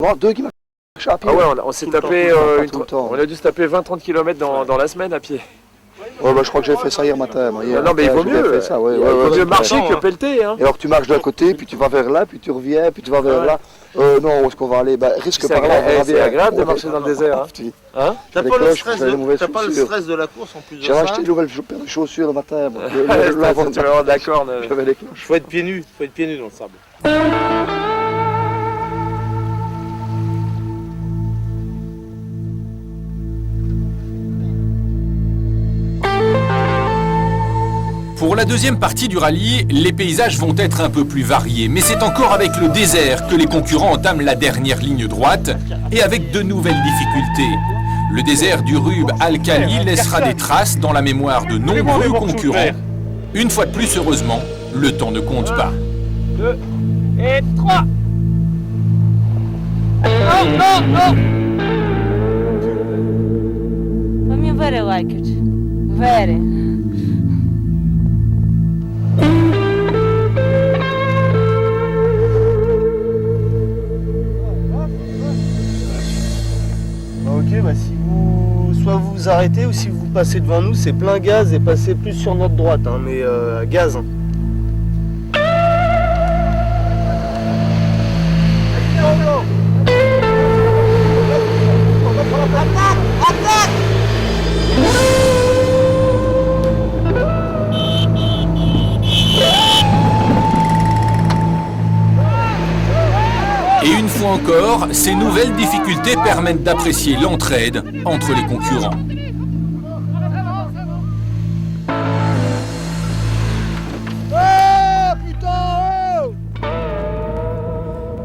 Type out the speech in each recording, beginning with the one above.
Non, 2 qui marchent à pied. Ah ouais, on s'est tapé, on a dû se taper 20-30 km dans la semaine à pied. Ouais, bah, je crois que j'ai fait ça hier matin. Non, mais il vaut mieux. Fait ça, ouais, Il vaut mieux marcher que pelleter. Hein. Et alors tu marches d'un côté, puis tu vas vers là, puis tu reviens, puis tu vas vers là. Non, où est-ce qu'on va aller? Bah, risque par là. C'est agréable de marcher dans le désert. Hein. T'as pas le stress de la course en plus de ça? J'ai acheté une nouvelle paire de chaussures le matin. D'accord. J'avais les cloches. Faut être pieds nus dans le sable. Pour la deuxième partie du rallye, les paysages vont être un peu plus variés, mais c'est encore avec le désert que les concurrents entament la dernière ligne droite et avec de nouvelles difficultés. Le désert du Rub Al-Khali laissera des traces dans la mémoire de nombreux concurrents. Une fois de plus, heureusement, le temps ne compte pas. 2 et 3. Non. Let me very like it. Very. Ok, bah si soit vous vous arrêtez ou si vous passez devant nous, c'est plein gaz et passez plus sur notre droite, hein, mais gaz. Hein. Et une fois encore, ces nouvelles difficultés permettent d'apprécier l'entraide entre les concurrents.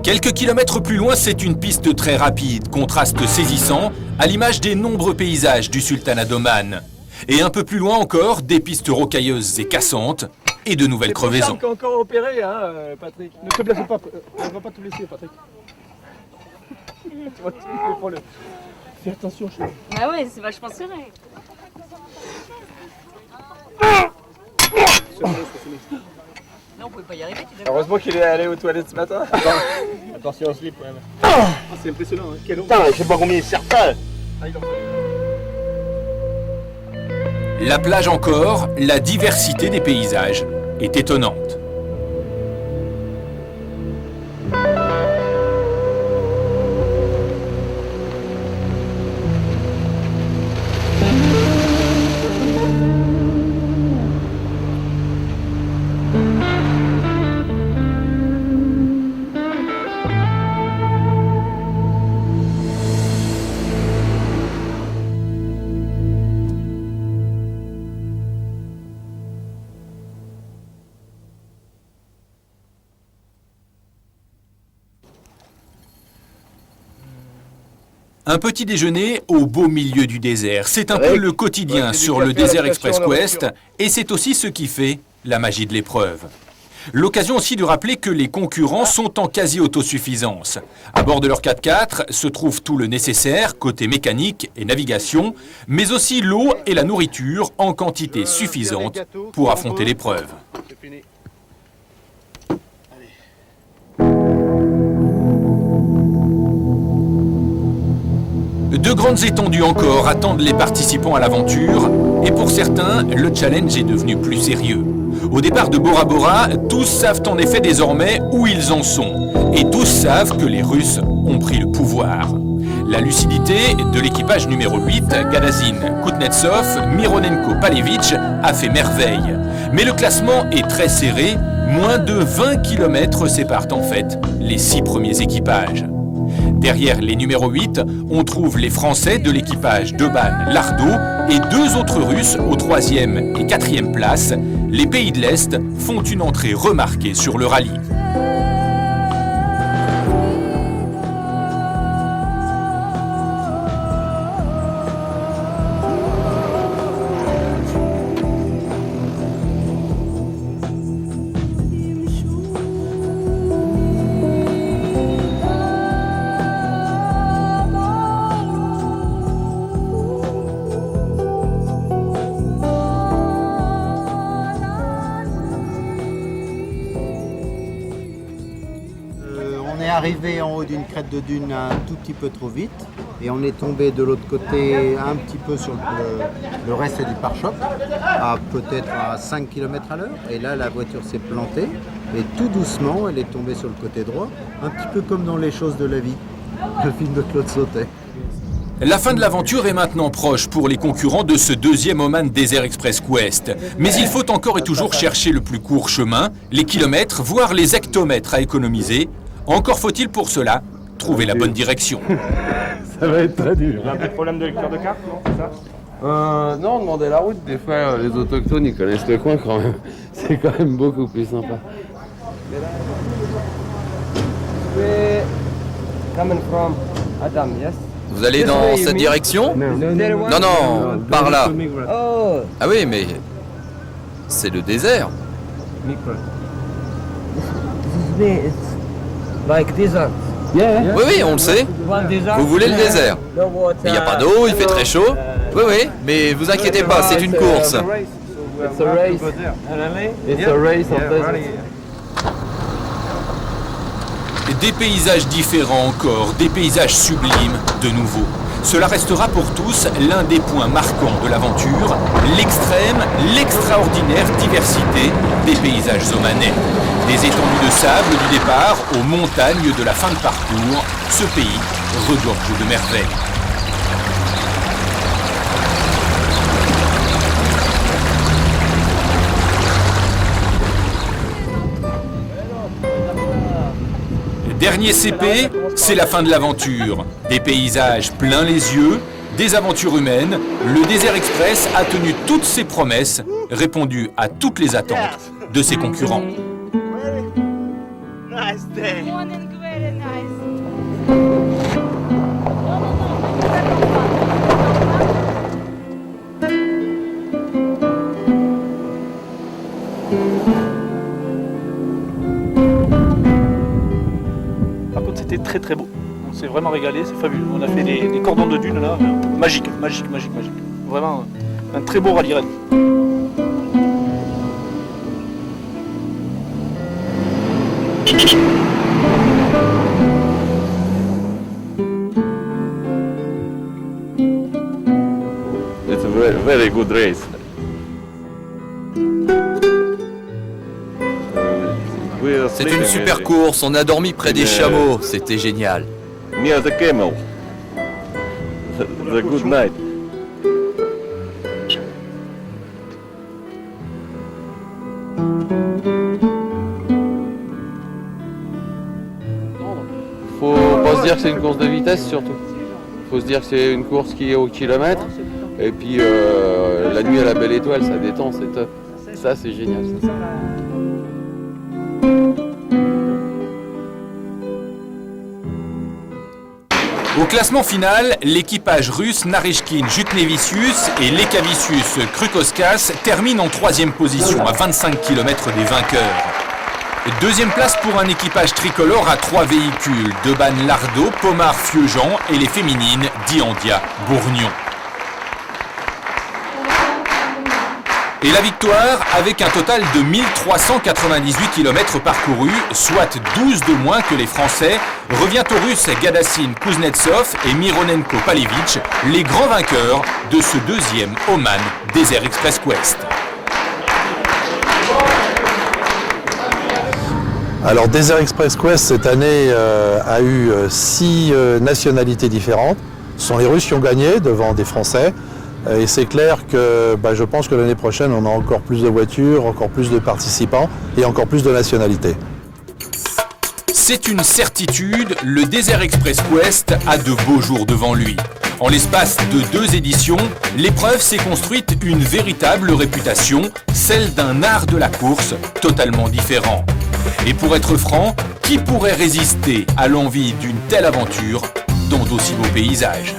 Quelques kilomètres plus loin, c'est une piste très rapide, contraste saisissant, à l'image des nombreux paysages du sultanat d'Oman. Et un peu plus loin encore, des pistes rocailleuses et cassantes, et de nouvelles crevaisons. C'est encore opéré, hein, Patrick. Ne te blesse pas, on va pas te blesser, Patrick. Tu vas te pour le... Fais attention, chérie. Ah ouais, c'est vachement serré. Non, on pouvait pas y arriver, tu d'accord? Heureusement qu'il est allé aux toilettes ce matin. Attention au slip, ouais. C'est impressionnant, hein. Quel Putain, je sais pas combien il est certain. La plage encore, la diversité des paysages est étonnante. Un petit déjeuner au beau milieu du désert. C'est un peu le quotidien sur le Desert Express Quest et c'est aussi ce qui fait la magie de l'épreuve. L'occasion aussi de rappeler que les concurrents sont en quasi-autosuffisance. À bord de leur 4x4 se trouve tout le nécessaire côté mécanique et navigation, mais aussi l'eau et la nourriture en quantité suffisante pour affronter l'épreuve. De grandes étendues encore attendent les participants à l'aventure, et pour certains, le challenge est devenu plus sérieux. Au départ de Bora Bora, tous savent en effet désormais où ils en sont, et tous savent que les Russes ont pris le pouvoir. La lucidité de l'équipage numéro 8, Gadazin, Kuznetsov, Mironenko, Palevich, a fait merveille. Mais le classement est très serré, moins de 20 km séparent en fait les 6 premiers équipages. Derrière les numéros 8, on trouve les Français de l'équipage d'Oman, Lardo et 2 autres Russes aux 3e et 4e places. Les pays de l'Est font une entrée remarquée sur le rallye. arrivé en haut d'une crête de dune un tout petit peu trop vite et on est tombé de l'autre côté un petit peu sur le reste du pare-choc, à peut-être à 5 km à l'heure. Et là, la voiture s'est plantée et tout doucement, elle est tombée sur le côté droit, un petit peu comme dans Les choses de la vie, le film de Claude Sautet. La fin de l'aventure est maintenant proche pour les concurrents de ce deuxième Oman Desert Express Quest. Mais il faut encore et toujours chercher le plus court chemin, les kilomètres, voire les hectomètres à économiser. Encore faut-il pour cela trouver la bonne direction. Ça va être très dur. Il y a un peu de problème de lecture de carte, non, c'est ça? Non, demander la route, des fois les autochtones ils connaissent le coin quand même. C'est quand même beaucoup plus sympa. Vous allez dans cette direction? Non, non, par là. Ah oui, mais c'est le désert. Oui, oui, on le sait. Vous voulez le désert. Mais il n'y a pas d'eau, il fait très chaud. Oui, oui, mais vous inquiétez pas, c'est une course. Des paysages différents encore, des paysages sublimes de nouveau. Cela restera pour tous l'un des points marquants de l'aventure, l'extrême, l'extraordinaire diversité des paysages omanais. Des étendues de sable du départ aux montagnes de la fin de parcours, ce pays regorge de merveilles. Dernier CP, c'est la fin de l'aventure. Des paysages plein les yeux, des aventures humaines. Le Desert Express a tenu toutes ses promesses, répondu à toutes les attentes de ses concurrents. Nice day. C'était très très beau. On s'est vraiment régalé, c'est fabuleux. On a fait des cordons de dunes là, magique, magique, magique, magique. Vraiment un très beau rallye-rallye. It's a very, very good race. C'est une super course, on a dormi près des chameaux, c'était génial. Near the camel. The good night. Faut pas se dire que c'est une course de vitesse surtout. Faut se dire que c'est une course qui est au kilomètre. Et puis la nuit à la belle étoile, ça détend, c'est top. Ça c'est génial. Ça. Au classement final, l'équipage russe Narishkin Jutnevicius et Lekavicius Krukoskas terminent en 3e position à 25 km des vainqueurs. Deuxième place pour un équipage tricolore à 3 véhicules, Deban Lardo, Pomar Fieujean et les féminines Diandia Bourgnon. Et la victoire, avec un total de 1398 km parcourus, soit 12 de moins que les Français, revient aux Russes Gadassin Kuznetsov et Mironenko Palevich, les grands vainqueurs de ce deuxième Oman Desert Express Quest. Alors Desert Express Quest cette année a eu 6 nationalités différentes. Ce sont les Russes qui ont gagné devant des Français. Et c'est clair que je pense que l'année prochaine, on a encore plus de voitures, encore plus de participants et encore plus de nationalités. C'est une certitude, le Desert Express Quest a de beaux jours devant lui. En l'espace de 2 éditions, l'épreuve s'est construite une véritable réputation, celle d'un art de la course totalement différent. Et pour être franc, qui pourrait résister à l'envie d'une telle aventure dans d'aussi beaux paysages ?